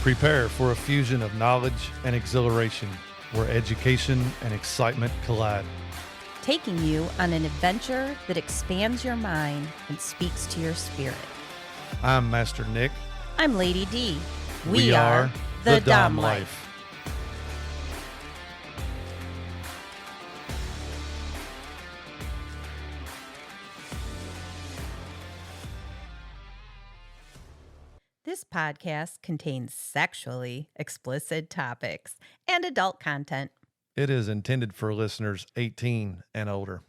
Prepare for a fusion of knowledge and exhilaration where education and excitement collide. Taking you on an adventure that expands your mind and speaks to your spirit. I'm Master Nick. I'm Lady Dee. We are the Dom Life. This podcast contains sexually explicit topics and adult content. It is intended for listeners 18 and older.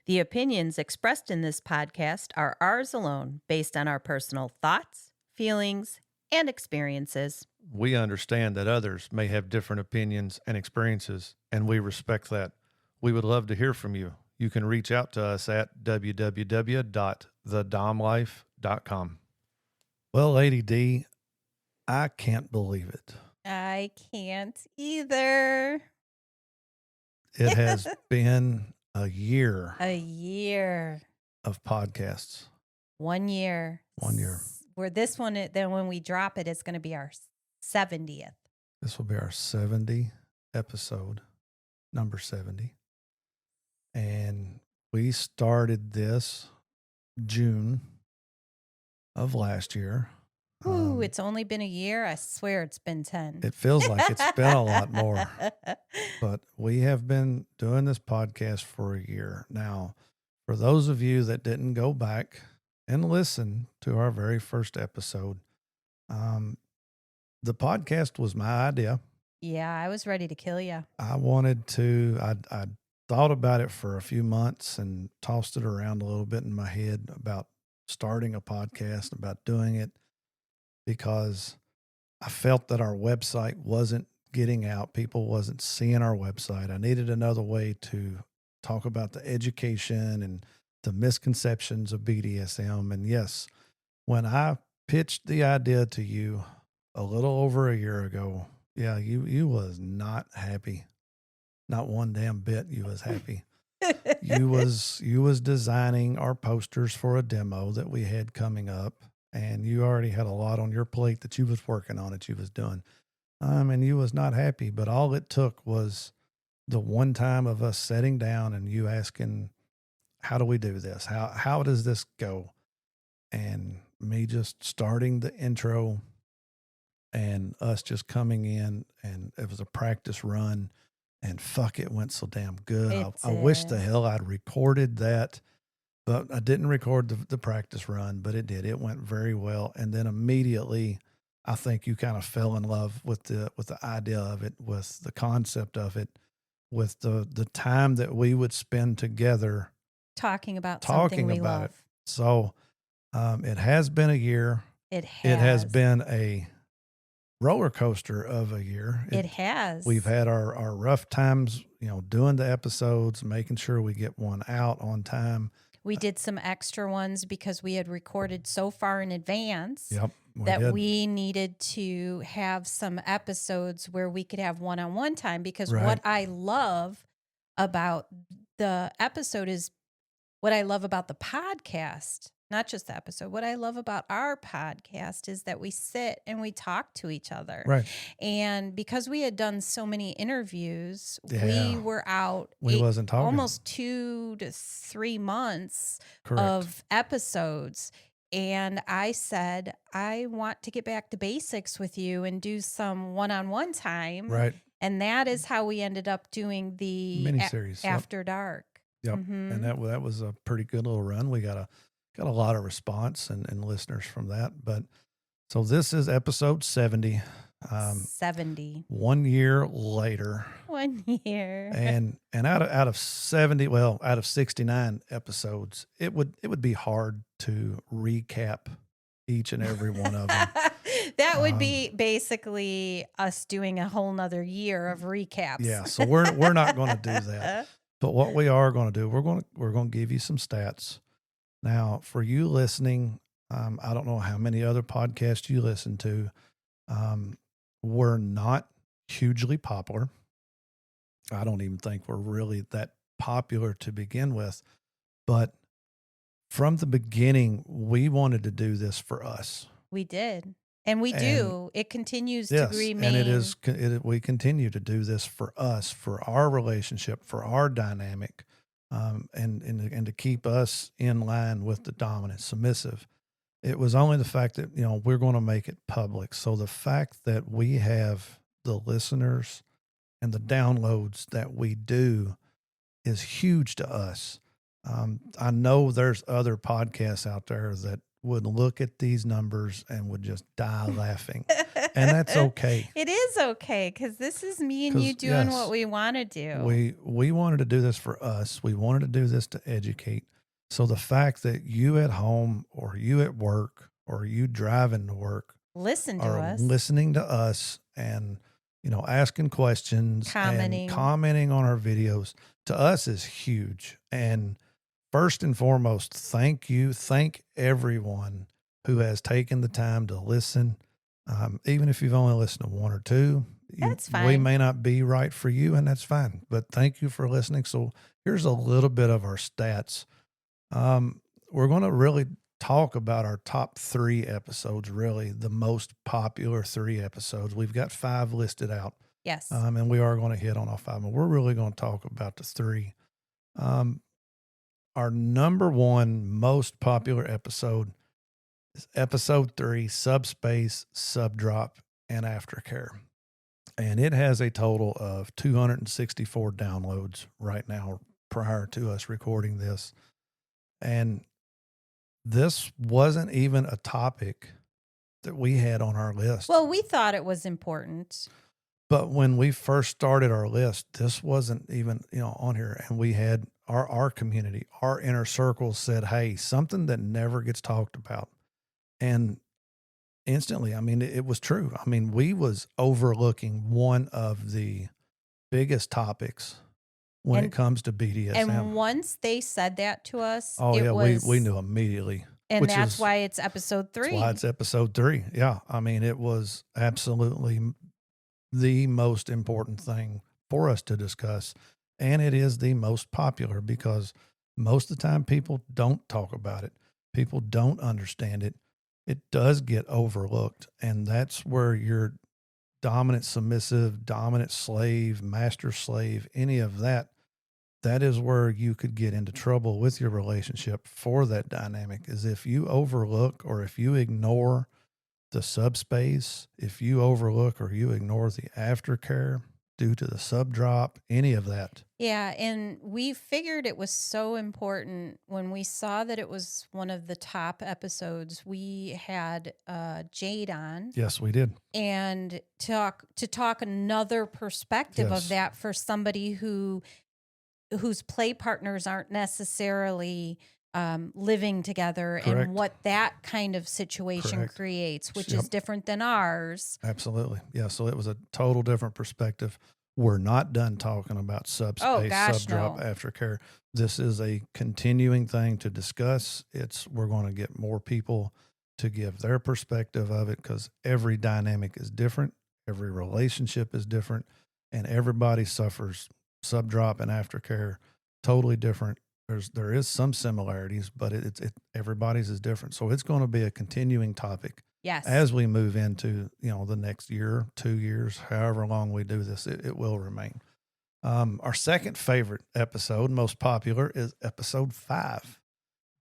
The opinions expressed in this podcast are ours alone, based on our personal thoughts, feelings, and experiences. We understand that others may have different opinions and experiences, and we respect that. We would love to hear from you. You can reach out to us at www.thedomlife.com. Well, Lady Dee, I can't believe it. I can't either. It has been a year A year. of podcasts. 1 year. 1 year. Where this one, then when we drop it, it's going to be our 70th. This will be our 70 episode, number 70. And we started this June of last year. Ooh, it's only been a year. I swear it's been 10. It feels like it's been a lot more. But we have been doing this podcast for a year. Now, for those of you that didn't go back and listen to our very first episode, the podcast was my idea. Yeah, I was ready to kill you. I thought about it for a few months and tossed it around a little bit in my head about starting a podcast, about doing it, because I felt that our website wasn't getting out. People wasn't seeing our website. I needed another way to talk about the education and the misconceptions of BDSM. And yes, when I pitched the idea to you a little over a year ago, yeah, you was not happy. Not one damn bit you was happy. You was designing our posters for a demo that we had coming up, and you already had a lot on your plate that you was working on, that you was doing. And you was not happy, but all it took was the one time of us sitting down and you asking, how do we do this? How does this go? And me just starting the intro and us just coming in, and it was a practice run, and fuck, it went so damn good. I wish the hell I'd recorded that, but I didn't record the practice run, but it did. It went very well. And then immediately, I think you kind of fell in love with the idea of it, with the concept of it, with the time that we would spend together talking about something we love. It. So it has been a year. It has. It has been a roller coaster of a year. It has. We've had our rough times, doing the episodes, making sure we get one out on time. We did some extra ones because we had recorded so far in advance. Yep. We needed to have some episodes where we could have one-on-one time, because Right. What I love about the episode is what I love about the podcast, not just the episode. What I love about our podcast is that we sit and we talk to each other. Right. And because we had done so many interviews, Yeah. we were out wasn't talking. almost 2 to 3 months Correct. of episodes. And I said, I want to get back to basics with you and do some one-on-one time. Right. And that is how we ended up doing the Miniseries. After Dark. Yep. Mm-hmm. And that was a pretty good little run. We got a lot of response and listeners from that. But so this is episode 70. 70. 1 year later. 1 year. And out of 70, out of 69 episodes, it would be hard to recap each and every one of them. That would be basically us doing a whole nother year of recaps. Yeah. So we're not going to do that. But what we are going to do, we're going to give you some stats. Now, for you listening, I don't know how many other podcasts you listen to. We're not hugely popular. I don't even think we're really that popular to begin with. But from the beginning, we wanted to do this for us. We did. And we And do. It continues to yes, and it remain. is. We continue to do this for us, for our relationship, for our dynamic, and to keep us in line with the dominant submissive. It was only the fact that we're going to make it public. So the fact that we have the listeners and the downloads that we do is huge to us. I know there's other podcasts out there that would look at these numbers and would just die laughing, and that's okay. It is okay because this is me and you Because doing what yes, we want to do. we wanted to do this for us. We wanted to do this to educate. So the fact that you at home or you at work or you driving to work Listen to are us, listening to us and asking questions and commenting. commenting on our videos, to us is huge. And first and foremost, thank you. Thank everyone who has taken the time to listen. Even if you've only listened to one or two, That's we fine. may not be right for you, and that's fine. But thank you for listening. So here's a little bit of our stats. We're going to really talk about our top 3 episodes, really the most popular 3 episodes. We've got 5 listed out. Yes. And we are going to hit on all 5, but we're really going to talk about the 3. Our number 1 most popular episode is episode 3, Subspace, Subdrop, and Aftercare. And it has a total of 264 downloads right now prior to us recording this. And this wasn't even a topic that we had on our list. Well, we thought it was important. But when we first started our list, this wasn't even, on here. And we had our community, our inner circle said, hey, something that never gets talked about. And instantly, I mean, it was true. I mean, we was overlooking one of the biggest topics when it comes to BDSM. And once they said that to us, we knew immediately. And that's why it's episode 3. That's why it's episode 3. Yeah. I mean, it was absolutely the most important thing for us to discuss. And it is the most popular because most of the time people don't talk about it. People don't understand it. It does get overlooked. And that's where your dominant submissive, dominant slave, master slave, any of that, that is where you could get into trouble with your relationship for that dynamic, is if you overlook or if you ignore the subspace, if you overlook or you ignore the aftercare due to the subdrop, any of that. Yeah, and we figured it was so important when we saw that it was one of the top episodes. We had Jade on. Yes, we did. And to talk another perspective of that for somebody whose play partners aren't necessarily living together. Correct. And what that kind of situation creates, which is different than ours. Absolutely. Yeah. So it was a total different perspective. We're not done talking about subspace, subdrop, aftercare. This is a continuing thing to discuss. We're going to get more people to give their perspective of it because every dynamic is different. Every relationship is different, and everybody suffers subdrop and aftercare totally different. There is some similarities, but everybody's is different. So it's going to be a continuing topic. Yes. As we move into, the next year, 2 years, however long we do this, it will remain. Our second favorite episode, most popular, is episode 5,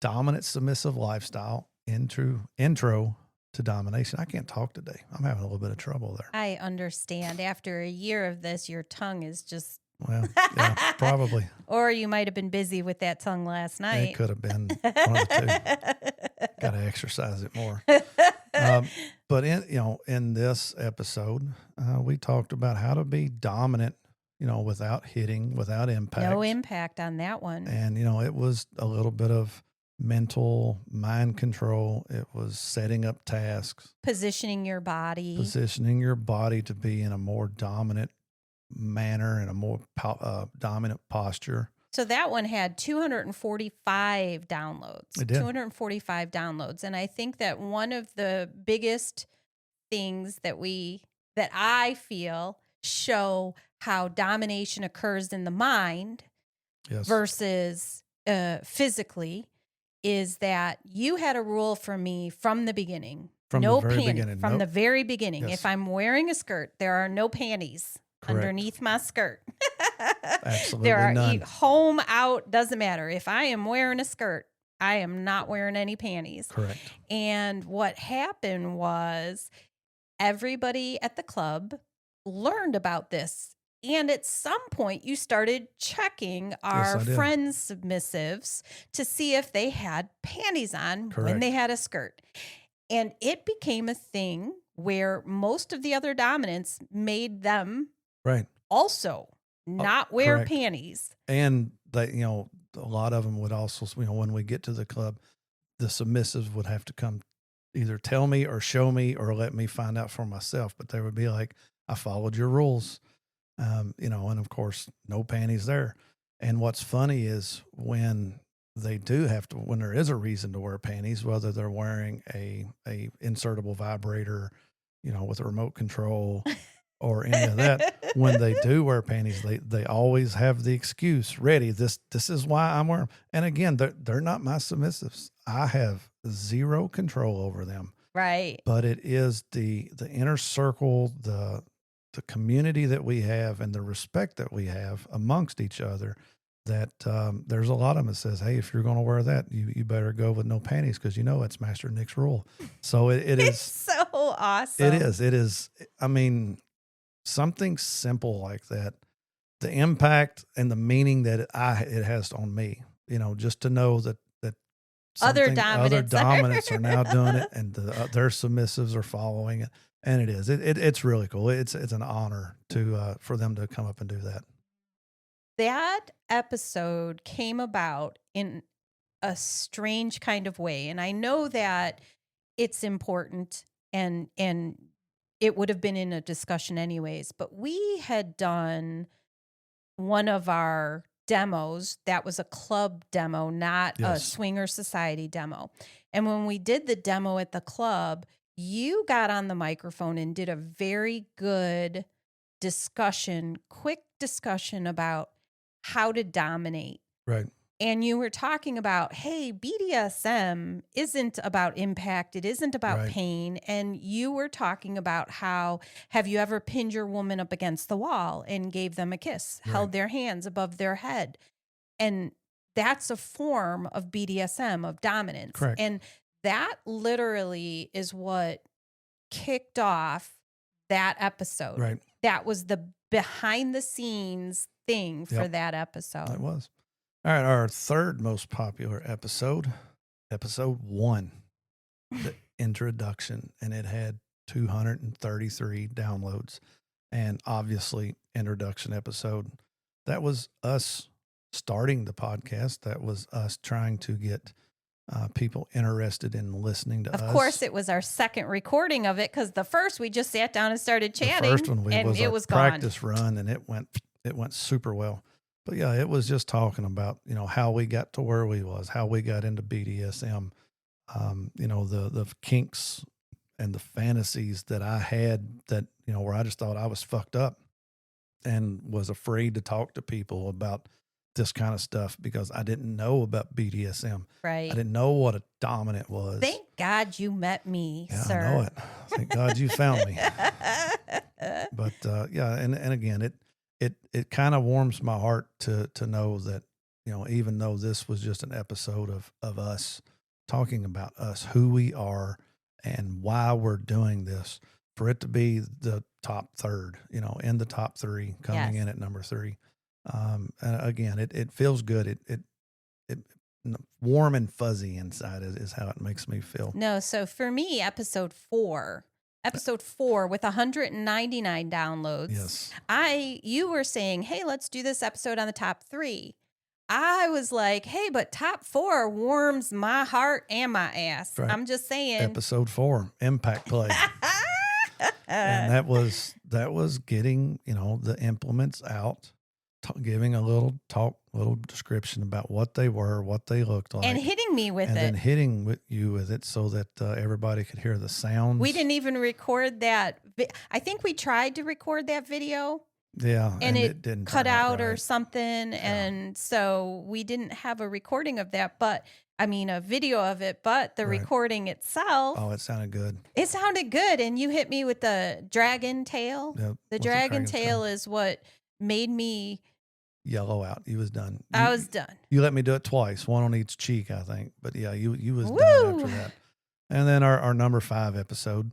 Dominant Submissive Lifestyle, intro to domination. I can't talk today. I'm having a little bit of trouble there. I understand. After a year of this, your tongue is just... Well, yeah, probably. Or you might have been busy with that tongue last night. It could have been one of the 2. Got to exercise it more. But in this episode, we talked about how to be dominant, without hitting, without impact. No impact on that one. And, it was a little bit of mental mind control. It was setting up tasks. Positioning your body to be in a more dominant manner and a more dominant posture. So that one had 245 downloads. It did. 245 downloads. And I think that one of the biggest things that I feel show how domination occurs in the mind versus physically is that you had a rule for me from the beginning. From no the very panties beginning. from Nope. the very beginning. Yes. If I'm wearing a skirt, there are no panties Correct. underneath my skirt. Absolutely There are none. home, out, doesn't matter. If I am wearing a skirt, I am not wearing any panties. Correct. And what happened was everybody at the club learned about this. And at some point, you started checking our I did. friends' submissives to see if they had panties on when they Correct. had a skirt. And it became a thing where most of the other dominants made them Right. also not wear correct. panties. And they, a lot of them would also, when we get to the club, the submissives would have to come either tell me or show me or let me find out for myself. But they would be like, I followed your rules, and of course, no panties there. And what's funny is when they do have to, when there is a reason to wear panties, whether they're wearing a insertable vibrator, with a remote control or any of that, when they do wear panties, they always have the excuse ready. This is why I'm wearing them. And again, they're not my submissives. I have zero control over them. Right. But it is the inner circle, the community that we have, and the respect that we have amongst each other. That there's a lot of them that says, "Hey, if you're going to wear that, you better go with no panties because it's Master Nick's rule." So it is so awesome. It is. I mean, something simple like that, the impact and the meaning that it has on me, just to know that Other dominants are now doing it, and their submissives are following it, and it's really cool. It's an honor to for them to come up and do that. That episode came about in a strange kind of way, and I know that it's important and it would have been in a discussion anyways, but we had done one of our demos that was a club demo, not a Yes. swinger society demo. And when we did the demo at the club, you got on the microphone and did a very good quick discussion about how to dominate. Right. And you were talking about, hey, BDSM isn't about impact. It isn't about Right. pain. And you were talking about how, have you ever pinned your woman up against the wall and gave them a kiss, held Right. their hands above their head? And that's a form of BDSM, of dominance. Correct. And that literally is what kicked off that episode. Right. That was the behind the scenes thing for Yep. that episode. That was. All right, our third most popular episode 1, the introduction, and it had 233 downloads. And obviously, introduction episode. That was us starting the podcast. That was us trying to get people interested in listening to us. Of course, it was our second recording of it because the first we just sat down and started chatting. The first one and was it our was practice gone. run, and it went super well. But yeah, it was just talking about how we got to where we was, how we got into BDSM, the kinks and the fantasies that I had that where I just thought I was fucked up and was afraid to talk to people about this kind of stuff because I didn't know about BDSM. Right. I didn't know what a dominant was. Thank God you met me, Yeah, sir. I know it. Thank God you found me. But and again, it kind of warms my heart to know that even though this was just an episode of us talking about us, who we are, and why we're doing this, for it to be the top third, in the top 3, coming Yes. in at number 3. And again, it feels good. It warm and fuzzy inside is how it makes me feel. No, so for me, episode 4 with 199 downloads. Yes. You were saying, hey, let's do this episode on the top 3. I was like, hey, but top 4 warms my heart and my ass. Right. I'm just saying. Episode 4, impact play. And that was getting, the implements out, giving a little description about what they were, what they looked like. And hitting me with and it. then hitting you with it so that everybody could hear the sounds. We didn't even record that. I think we tried to record that video. Yeah, and and it it didn't cut turn out out or right. something. Yeah, And so we didn't have a recording of that, but I mean, a video of it, but the right. recording itself, Oh, it sounded good. it sounded good. And you hit me with the dragon tail. Yep, The with the dragon dragon's tail. tail is what made me, Yellow out. You was done. I You was done. you let me do it twice, one on each cheek, I think. But yeah, you was done Woo! after that. And then our number 5 episode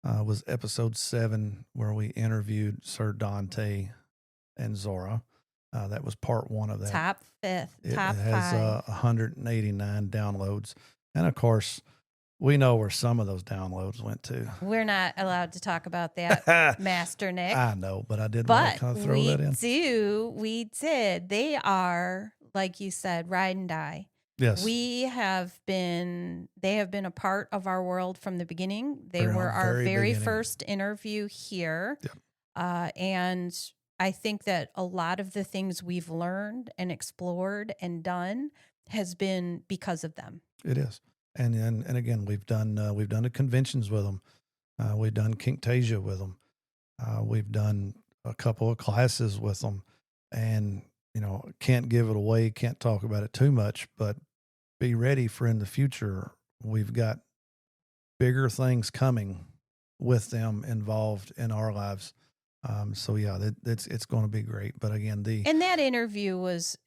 was episode 7, where we interviewed Sir Dante and Zora. That was part 1 of that. Top fifth, It top has five. 189 downloads, and of course, we know where some of those downloads went to. We're not allowed to talk about that, I Master Nick. know, but I did want to But kind of throw that in. we did. They are, like you said, ride and die. Yes, They have been a part of our world from the beginning. They From were our our very very beginning. first interview here. Yep. And I think that a lot of the things we've learned and explored and done has been because of them. It is, and again, we've done the conventions with them. We've done Kinktasia with them. We've done a couple of classes with them, and can't give it away, can't talk about it too much, but be ready for in the future. We've got bigger things coming with them involved in our lives. So yeah, it's going to be great. But again, And that interview was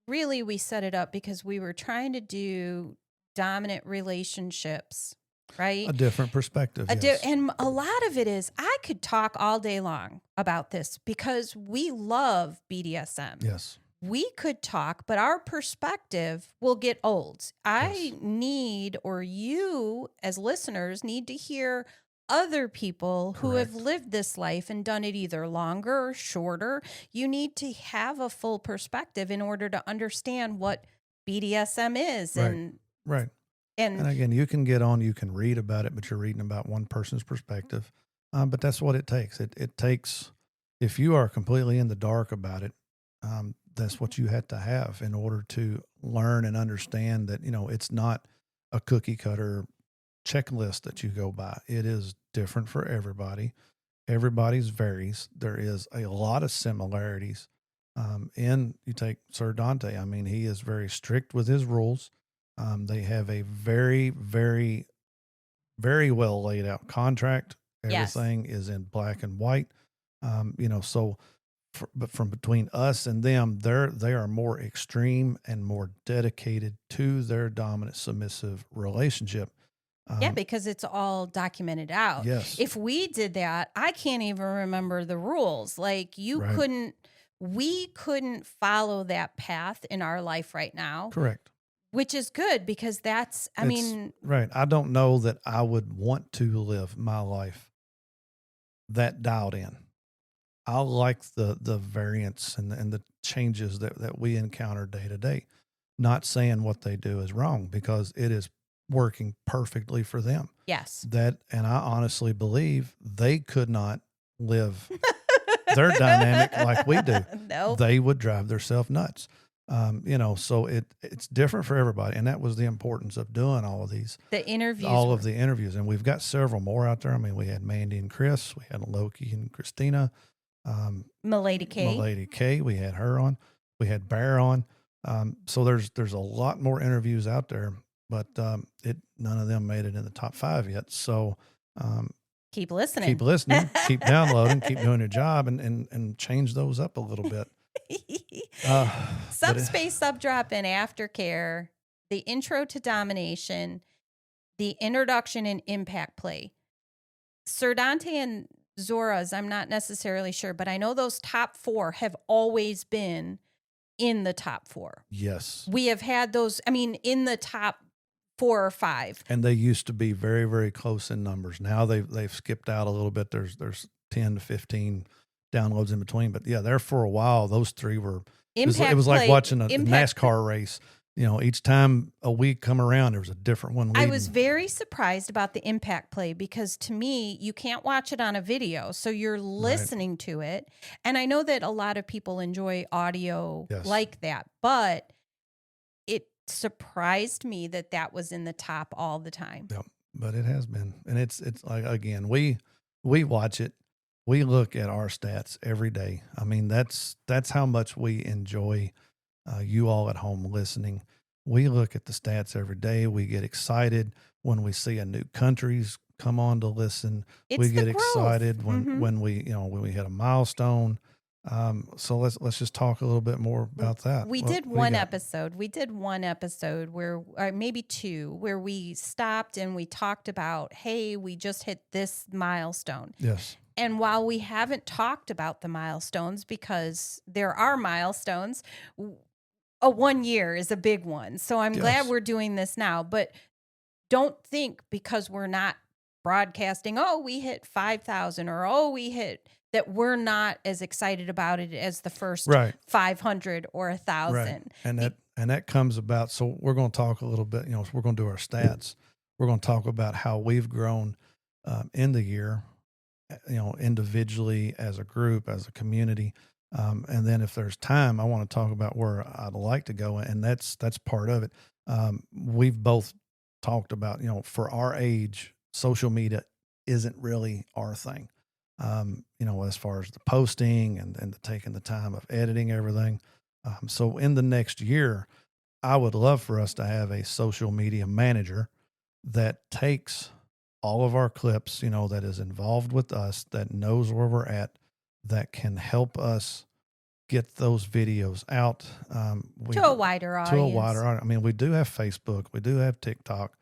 really, we set it up because we were trying to do dominant relationships, right? a different perspective. Yes, And a lot of it is, I could talk all day long about this because we love BDSM. yes, We could talk, but our perspective will get old. I Yes. need, or you as listeners need to hear other people who have Correct. lived this life and done it either longer or shorter. You need to have a full perspective in order to understand what BDSM is. Right. Right. And And again, you can get on, you can read about it, but you're reading about one person's perspective. But that's what it takes. It takes, if you are completely in the dark about it, that's what you had to have in order to learn and understand that, it's not a cookie cutter checklist that you go by. It is different for everybody. Everybody's varies. There is a lot of similarities. And you take Sir Dante. I mean, he is very strict with his rules. They have a very, very, very well laid out contract. yes, Everything is in black and white. So, but from between us and them, they are more extreme and more dedicated to their dominant submissive relationship. yeah, because it's all documented out. Yes, If we did that, I can't even remember the rules. Like right, we couldn't follow that path in our life right now, correct. which is good because I It's mean, right. I don't know that I would want to live my life that dialed in. I like the variance and the changes that we encounter day to day. Not saying what they do is wrong, because it is working perfectly for them. yes. And I honestly believe they could not live their dynamic like we do. Nope. They would drive themselves nuts. So it's different for everybody, and that was the importance of doing all of these, The interviews all were of the interviews, and we've got several more out there. I mean, we had Mandy and Chris, we had Loki and Christina, Milady K. Milady K. We had her on, we had Bear on. So there's a lot more interviews out there, but none of them made it in the top 5 yet. So Keep listening. keep listening, keep downloading, keep doing your job, and change those up a little bit. But Subspace, Subdrop, and Aftercare, the intro to domination, the introduction and impact play. Sir Dante and Zora's, I'm not necessarily sure, but I know those top 4 have always been in the top 4. yes, We have had those, I mean, in the top 4 or 5. and they used to be very, very close in numbers. Now they've skipped out a little bit. There's 10 to 15 downloads in between, but yeah, there for a while those 3 were. It was like watching a NASCAR race. Each time a week come around, there was a different one leading. I was very surprised about the impact play because to me, you can't watch it on a video. So you're listening to it. And I know that a lot of people enjoy audio Yes. like that, but it surprised me that that was in the top all the time. Yep, but it has been, and it's like, again, we watch it. we look at our stats every day. I mean, that's how much we enjoy you all at home listening. We look at the stats every day. We get excited when we see a new country's come on to listen. We It's the get growth. excited when we when we hit a milestone. So let's just talk a little bit more about that. We did What do you one got? episode. We did one episode where, or maybe two, where we stopped and we talked about, hey, we just hit this milestone. Yes. And while we haven't talked about the milestones because there are milestones, a 1 year is a big one. So I'm glad Yes. we're doing this now. But don't think because we're not broadcasting, oh, we hit 5,000 or oh, we hit that we're not as excited about it as the first Right. 500 or Right. 1,000. And that comes about. So we're going to talk a little bit. We're going to do our stats. We're going to talk about how we've grown in the year. Individually, as a group, as a community. And then if there's time, I want to talk about where I'd like to go. And that's part of it. We've both talked about, for our age, social media isn't really our thing. As far as the posting and the taking the time of editing everything. So in the next year, I would love for us to have a social media manager that takes all of our clips, that is involved with us, that knows where we're at, that can help us get those videos out To a wider to a audience. wider audience. I mean, we do have Facebook, we do have TikTok,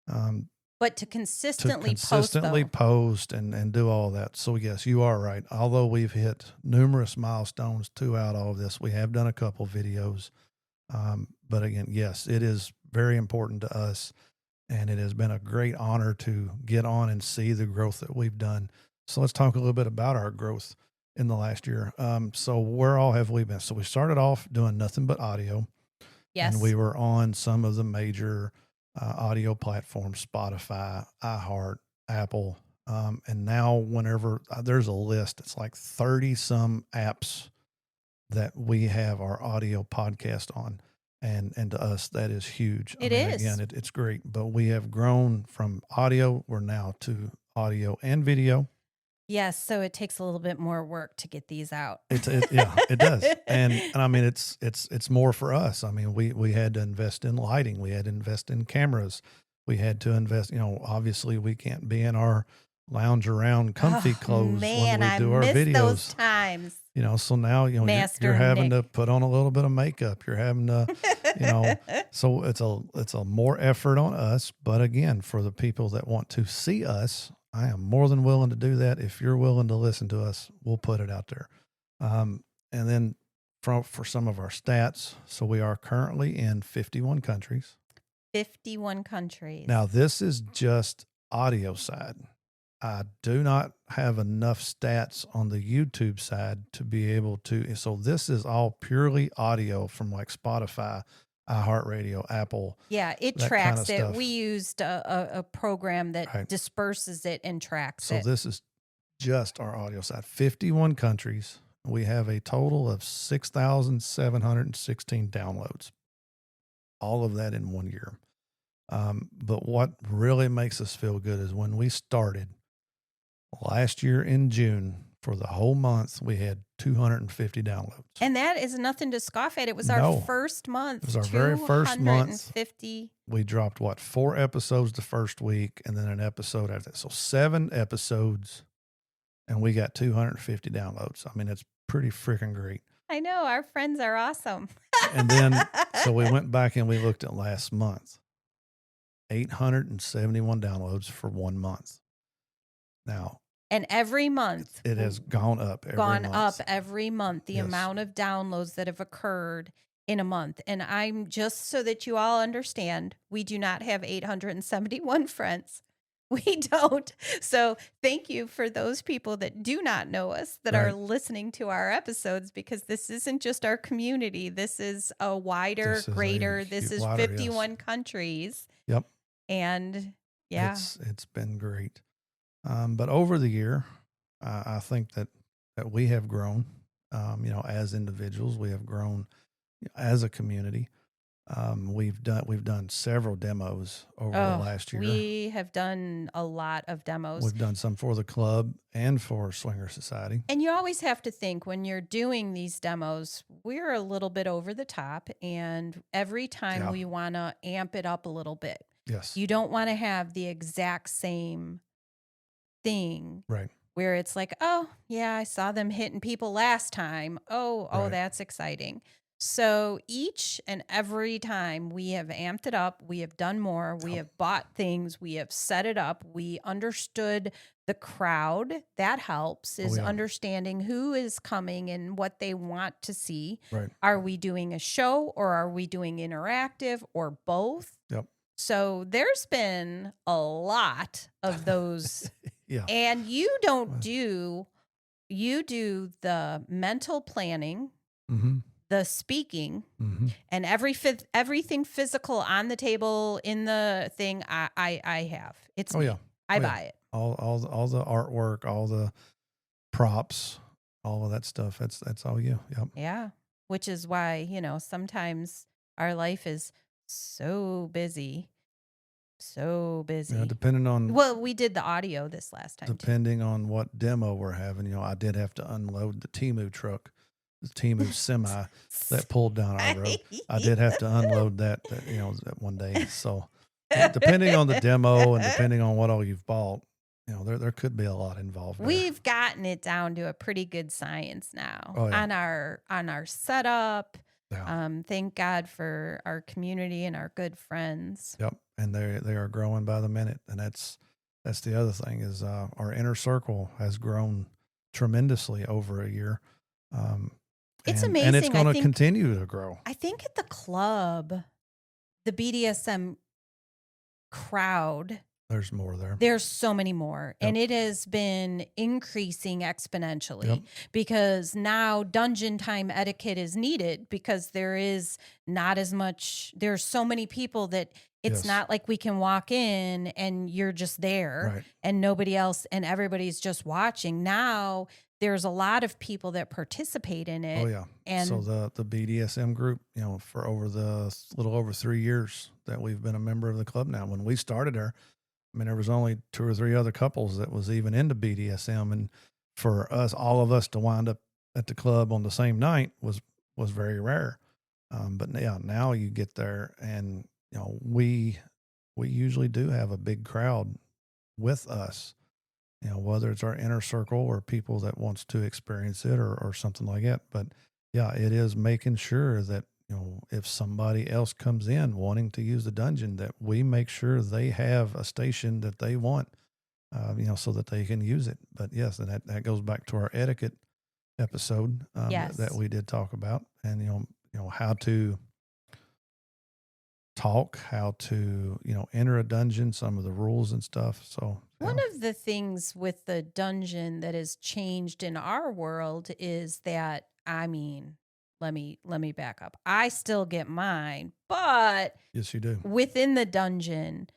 But to to consistently consistently post, though. post and do all that. So yes, you are right. Although we've hit numerous milestones throughout all of this, we have done a couple videos. But again, yes, it is very important to us. And it has been a great honor to get on and see the growth that we've done. So let's talk a little bit about our growth in the last year. So where all have we been? So we started off doing nothing but audio, Yes. and we were on some of the major audio platforms: Spotify, iHeart, Apple, and now whenever there's a list, it's like 30 some apps that we have our audio podcast on. And to us, that is huge. It is. Again, it's great. But we have grown from audio. We're now to audio and video. Yes, so it takes a little bit more work to get these out. Yeah, it does. And I mean, it's more for us. I mean, we had to invest in lighting. We had to invest in cameras. We had to invest. Obviously, we can't be in our lounge around comfy clothes when we do our I miss videos. those times. So now Master you're having Nick. to put on a little bit of makeup. You're having to, so it's a more effort on us. But again, for the people that want to see us, I am more than willing to do that. If you're willing to listen to us, we'll put it out there. And then for some of our stats, so we are currently in 51 countries. 51 countries. Now this is just audio side. I do not have enough stats on the YouTube side to be able to. So this is all purely audio from like Spotify, iHeartRadio, Apple. Yeah, it that tracks kind of it. stuff. We used a program that Right. disperses it and tracks So it. this is just our audio side. 51 countries. We have a total of 6,716 downloads. All of that in 1 year. But what really makes us feel good is when we started last year in June, for the whole month, we had 250 downloads. And that is nothing to scoff at. It was No. our first month. It was our very first month. 250. We dropped 4 episodes the first week and then an episode after that. So 7 episodes and we got 250 downloads. I mean, it's pretty freaking great. I know. Our friends are awesome. And then, so we went back and we looked at last month. 871 downloads for 1 month. Now, and every month it has gone up every month. every month, the Yes. amount of downloads that have occurred in a month. And I'm just so that you all understand, we do not have 871 friends. We don't. So thank you for those people that do not know us, that are Right. listening to our episodes, because this isn't just our community. This is a wider, This is a greater, this is wider, yes. 51 countries. Yep. And yeah, It's been great. But over the year, I think that we have grown, as individuals, we have grown as a community. We've done several demos over the Oh, last year. we have done a lot of demos. We've done some for the club and for Swinger Society. And you always have to think when you're doing these demos, we're a little bit over the top. And every time Yeah. we want to amp it up a little bit. Yes. You don't want to have the exact same thing Right. where it's like, oh, yeah, I saw them hitting people last time. Oh, Right. that's exciting. So each and every time we have amped it up, we have done more, we Yep. have bought things, we have set it up, we understood the crowd. That helps, is yeah. understanding who is coming and what they want to see. Right. Are we doing a show or are we doing interactive or both? Yep. So there's been a lot of those. Yeah. And you don't do, you do the mental planning, Mm-hmm. the speaking, Mm-hmm. and everything physical on the table in the thing. I have. It's Oh me. yeah. I Oh, yeah. buy it. All the artwork, all the props, all of that stuff. That's all you. Yep. Yeah. Which is why, sometimes our life is so busy. So busy. Yeah, depending on Well, we did the audio this last time too. depending on what demo we're having, I did have to unload the Temu truck, the Temu semi that pulled down our road. I did have to unload that one day. So depending on the demo and depending on what all you've bought, there could be a lot involved there. We've gotten it down to a pretty good science now Oh, yeah. on our setup. Yeah. Thank God for our community and our good friends. Yep. And they are growing by the minute. And that's the other thing is our inner circle has grown tremendously over a year. It's and amazing. it's going to continue to grow. I think at the club, the BDSM crowd, There's more there. there's so many more. Yep. And it has been increasing exponentially Yep. because now dungeon time etiquette is needed because there is not as much, there's so many people that it's Yes. not like we can walk in and you're just there Right. and nobody else and everybody's just watching. Now there's a lot of people that participate in it. Oh yeah. And so the BDSM group, for over the little over 3 years that we've been a member of the club now. When we started there, I mean, there was only 2 or 3 other couples that was even into BDSM, and for us, all of us to wind up at the club on the same night was very rare. But yeah, now you get there, and we usually do have a big crowd with us. Whether it's our inner circle or people that wants to experience it or something like that. But yeah, it is making sure that, if somebody else comes in wanting to use the dungeon, that we make sure they have a station that they want, so that they can use it. But yes, and that goes back to our etiquette episode Yes. that we did talk about, and how to talk, how to enter a dungeon, some of the rules and stuff. So one of the things with the dungeon that has changed in our world is that, I mean, let me back up. I still get mine, but yes, you do. within the dungeon,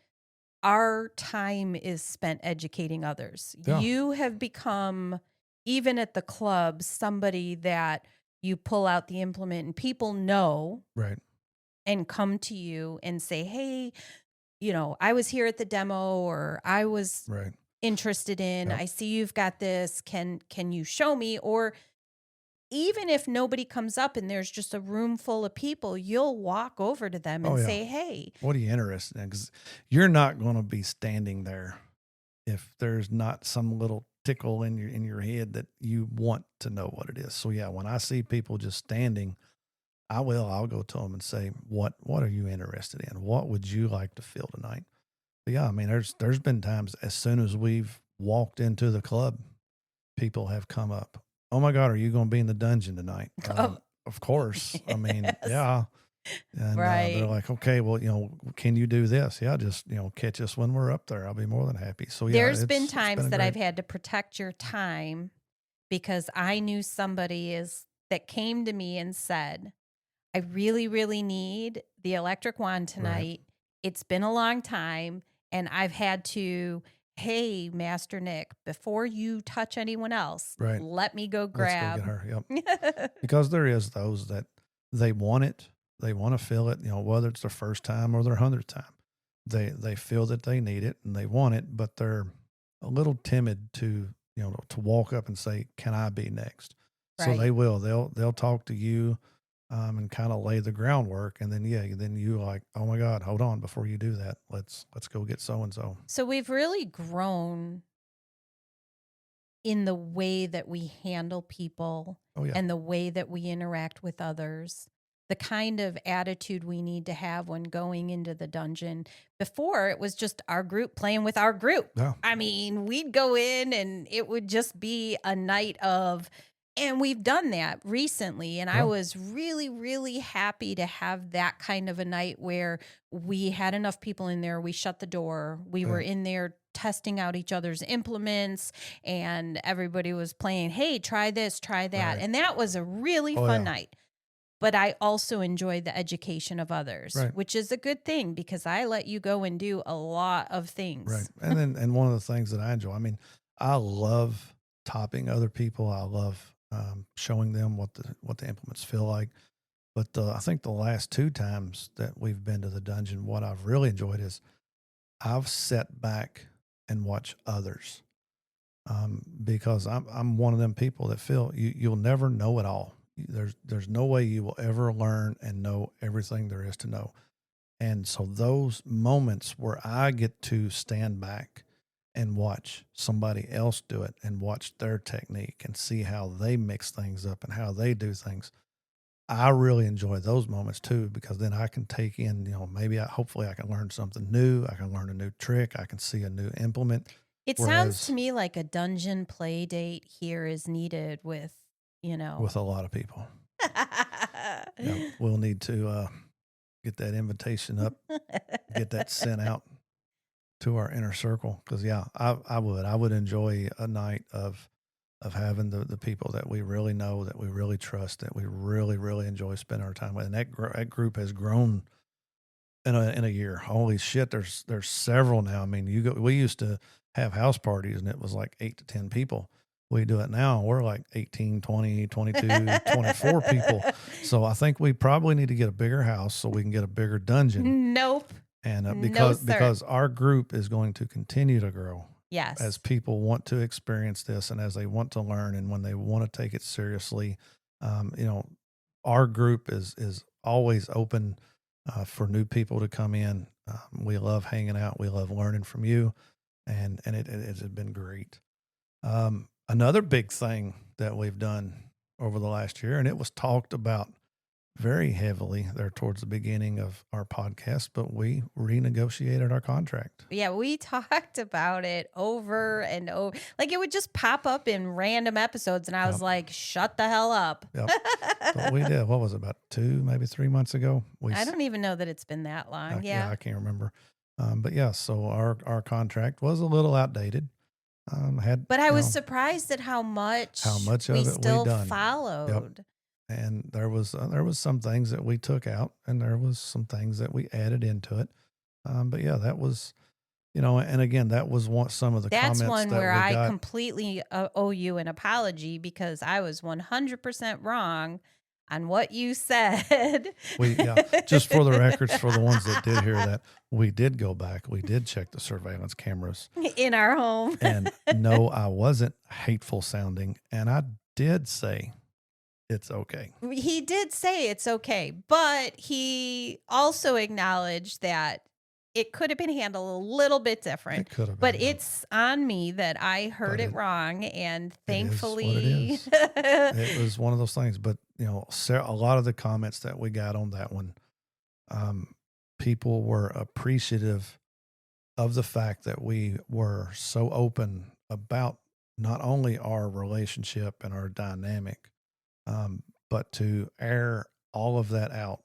our time is spent educating others. Yeah. You have become, even at the club, somebody that you pull out the implement and people know Right. and come to you and say, hey, I was here at the demo or I was Right. interested in, Yep. I see you've got this. Can you show me? Or even if nobody comes up and there's just a room full of people, you'll walk over to them and Oh, yeah. say, hey, What are you interested in? Because you're not going to be standing there if there's not some little tickle in your head that you want to know what it is. So yeah, when I see people just standing, I'll go to them and say, what are you interested in? What would you like to feel tonight? But yeah, I mean, there's been times as soon as we've walked into the club, people have come up. Oh my God, are you going to be in the dungeon tonight? Of course. I mean, Yes. yeah. And Right. they're like, okay, well, can you do this? Yeah, just, catch us when we're up there. I'll be more than happy. So yeah, There's been it's times been that I've great. had to protect your time because I knew somebody that came to me and said, I really, really need the electric wand tonight. It's been a long time. And I've had to, hey, Master Nick, before you touch anyone else, Right. let me go Let's grab. go get her. Yep. Because there is those that they want it, They want to feel it, whether it's their first time or their 100th time. They feel that they need it and they want it, but they're a little timid to walk up and say, "Can I be next?" So Right. they will. They'll talk to you, and kind of lay the groundwork, and then then you like, "Oh my God, hold on, before you do that, let's go get so and so." So we've really grown in the way that we handle people Oh yeah, and the way that we interact with others, the kind of attitude we need to have when going into the dungeon. Before, it was just our group playing with our group. yeah, I mean, we'd go in and it would just be a night of, and we've done that recently. And I yeah, was really, really happy to have that kind of a night where we had enough people in there. We shut the door. We were yeah. in there testing out each other's implements, and everybody was playing, hey, try this, try that. Right. And that was a really Oh fun yeah. night. But I also enjoyed the education of others, Right. which is a good thing because I let you go and do a lot of Right. things. And one of the things that I enjoy, I mean, I love topping other people. I love showing them what the implements feel like. But I think the last two times that we've been to the dungeon, what I've really enjoyed is I've sat back and watched others, because I'm one of them people that feel you'll never know it all. There's no way you will ever learn and know everything there is to know. And so those moments where I get to stand back and watch somebody else do it and watch their technique and see how they mix things up and how they do things, I really enjoy those moments too, because then I can take in, maybe hopefully I can learn something new. I can learn a new trick. I can see a new implement. It sounds to Whereas me like a dungeon play date here is needed with, you know. with a lot of people, yeah, we'll need to get that invitation up, get that sent out to our inner circle. Cause yeah, I would enjoy a night of having the people that we really know, that we really trust, that we really, really enjoy spending our time with. And that group has grown in a year. Holy shit. There's several now. I mean, we used to have house parties and it was like 8 to 10 people. We do it now. We're like 18, 20, 22, 24 people. So I think we probably need to get a bigger house so we can get a bigger dungeon. Nope. And No, because sir. our group is going to continue to grow as Yes. people want to experience this and as they want to learn and when they want to take it seriously. um, you know our group is always open for new people to come in. We love hanging out, we love learning from you, and it has been great. Another big thing that we've done over the last year, and it was talked about very heavily there towards the beginning of our podcast, but we renegotiated our contract. Yeah, we talked about it over and over. Like it would just pop up in random episodes, and I was Yep. like, shut the hell up. Yep. But we did. What was it, about 2, maybe 3 months ago? I don't even know that it's been that long. Yeah, Yeah. I can't remember. But yeah, so our contract was a little outdated. Had But I was surprised at how how much much we of it we still done. Yep. followed. And there was some things that we took out, and there was some things that we added into it. But yeah, that was, and again, that was some of the That's comments one that where we I got. completely owe you an apology because I was 100% wrong on what you said. Yeah, just for the records, for the ones that did hear that, we did go back. We did check the surveillance cameras. In our home. And no, I wasn't hateful sounding. And I did say it's okay. He did say it's okay, but he also acknowledged that it could have been handled a little bit different. It could have But been, yeah. it's on me that I heard But it wrong, and it is what it thankfully, is. It was one of those things. But, a lot of the comments that we got on that one, um, people were appreciative of the fact that we were so open about not only our relationship and our dynamic, um, but to air all of that out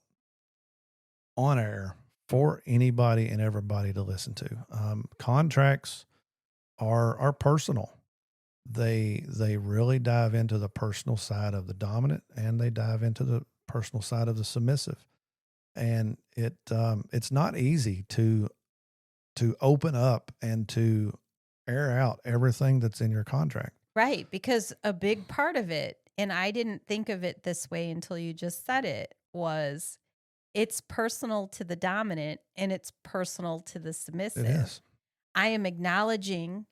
on air for anybody and everybody to listen to. Contracts are personal. They really dive into the personal side of the dominant, and they dive into the personal side of the submissive. And it's not easy to open up and to air out everything that's in your contract. right, because a big part of it, and I didn't think of it this way until you just said it, was it's personal to the dominant and it's personal to the It submissive. is. I am acknowledging,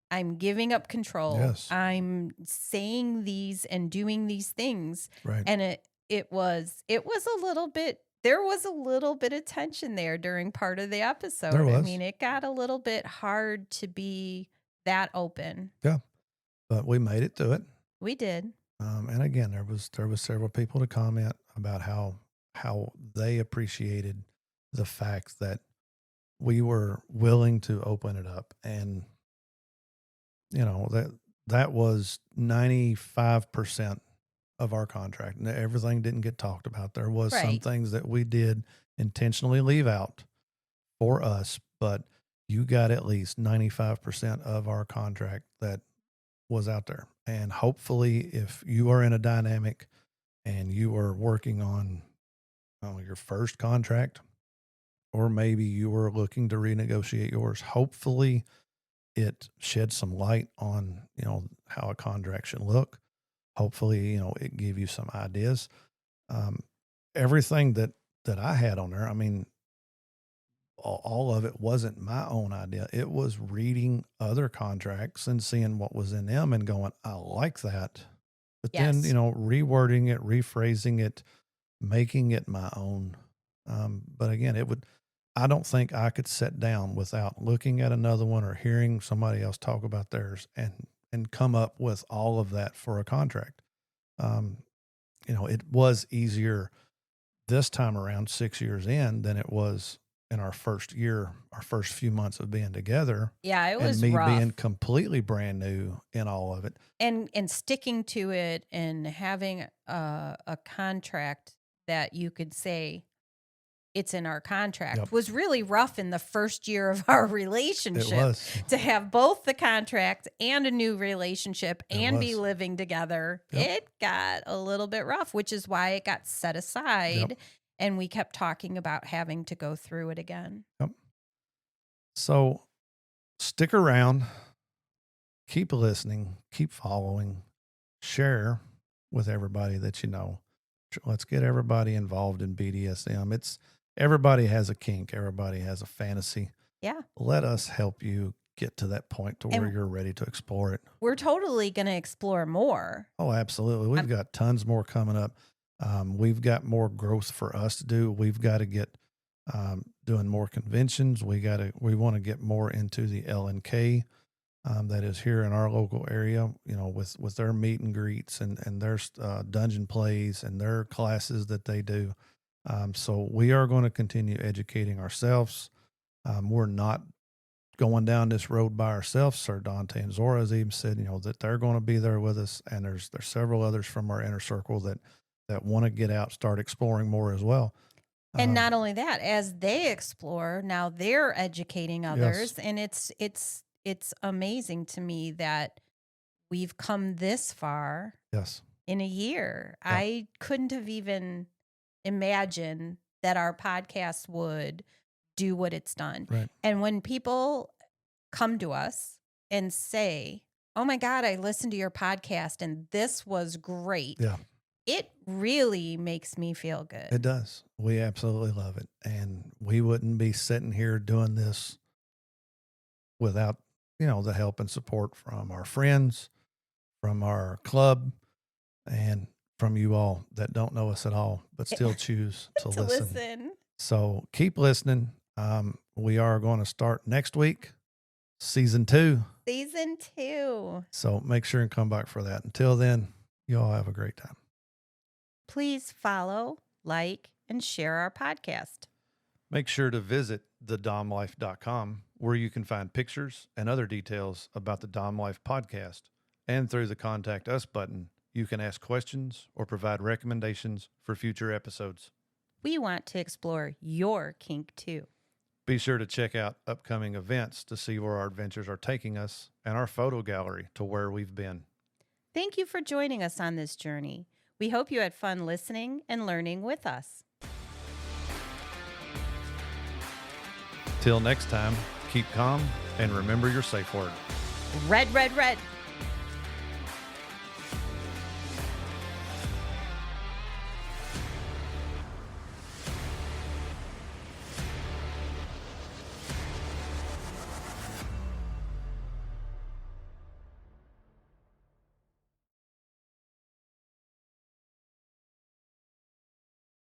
I'm giving up control. Yes. I'm saying these and doing these things. Right. And it was a little bit, there was a little bit of tension there during part of the episode. There was. I mean, it got a little bit hard to be that open. Yeah. But we made it through it. We did. And again, there was several people to comment about how they appreciated the fact that we were willing to open it up, and that was 95% of our contract. And everything didn't get talked about. There was some Right. things that we did intentionally leave out for us, but you got at least 95% of our contract that was out there. And hopefully, if you are in a dynamic and you are working on your first contract, or maybe you were looking to renegotiate yours, hopefully it sheds some light on, how a contract should look. Hopefully, it gave you some ideas. Everything that I had on there, I mean, all of it wasn't my own idea. It was reading other contracts and seeing what was in them and going, I like that. But then, Yes. rewording it, rephrasing it, making it my own. But again, I don't think I could sit down without looking at another one or hearing somebody else talk about theirs and come up with all of that for a contract. It was easier this time around 6 years in than it was in our first few months of being together. Yeah, it was and me rough. being completely brand new in all of it. And sticking to it and having a contract that you could say it's in our contract Yep. was really rough in the first year of our It relationship. was. To have both the contract and a new relationship It and be was. living together, Yep. it got a little bit rough, which is why it got set aside. Yep. And we kept talking about having to go through it again. Yep. So stick around, keep listening, keep following, share with everybody that you know. Let's get everybody involved in BDSM. Everybody has a kink, everybody has a fantasy. Yeah. Let us help you get to that point to where And you're ready to explore it. we're totally going to explore more. Oh, absolutely. We've got tons more coming up. We've got more growth for us to do. We've got to get doing more conventions. We want to get more into the LNK that is here in our local area, with their meet and greets and their dungeon plays and their classes that they do. So we are going to continue educating ourselves. We're not going down this road by ourselves. Sir Dante and Zora has even said, that they're going to be there with us. And there's several others from our inner circle that want to get out, start exploring more as well. And not only that, as they explore, now they're educating others. Yes. And it's amazing to me that we've come this far Yes. in a year. Yeah. I couldn't have even imagined that our podcast would do what it's done. Right. And when people come to us and say, oh my God, I listened to your podcast and this was great. Yeah. It really makes me feel good. It does. We absolutely love it. And we wouldn't be sitting here doing this without, the help and support from our friends, from our club, and from you all that don't know us at all, but still choose to listen. So keep listening. We are going to start next week, season 2. Season 2. So make sure and come back for that. Until then, you all have a great time. Please follow, like, and share our podcast. Make sure to visit thedomlife.com, where you can find pictures and other details about the Dom Life podcast. And through the Contact Us button, you can ask questions or provide recommendations for future episodes. We want to explore your kink too. Be sure to check out upcoming events to see where our adventures are taking us and our photo gallery to where we've been. Thank you for joining us on this journey. We hope you had fun listening and learning with us. Till next time, keep calm and remember your safe word. Red, red, red.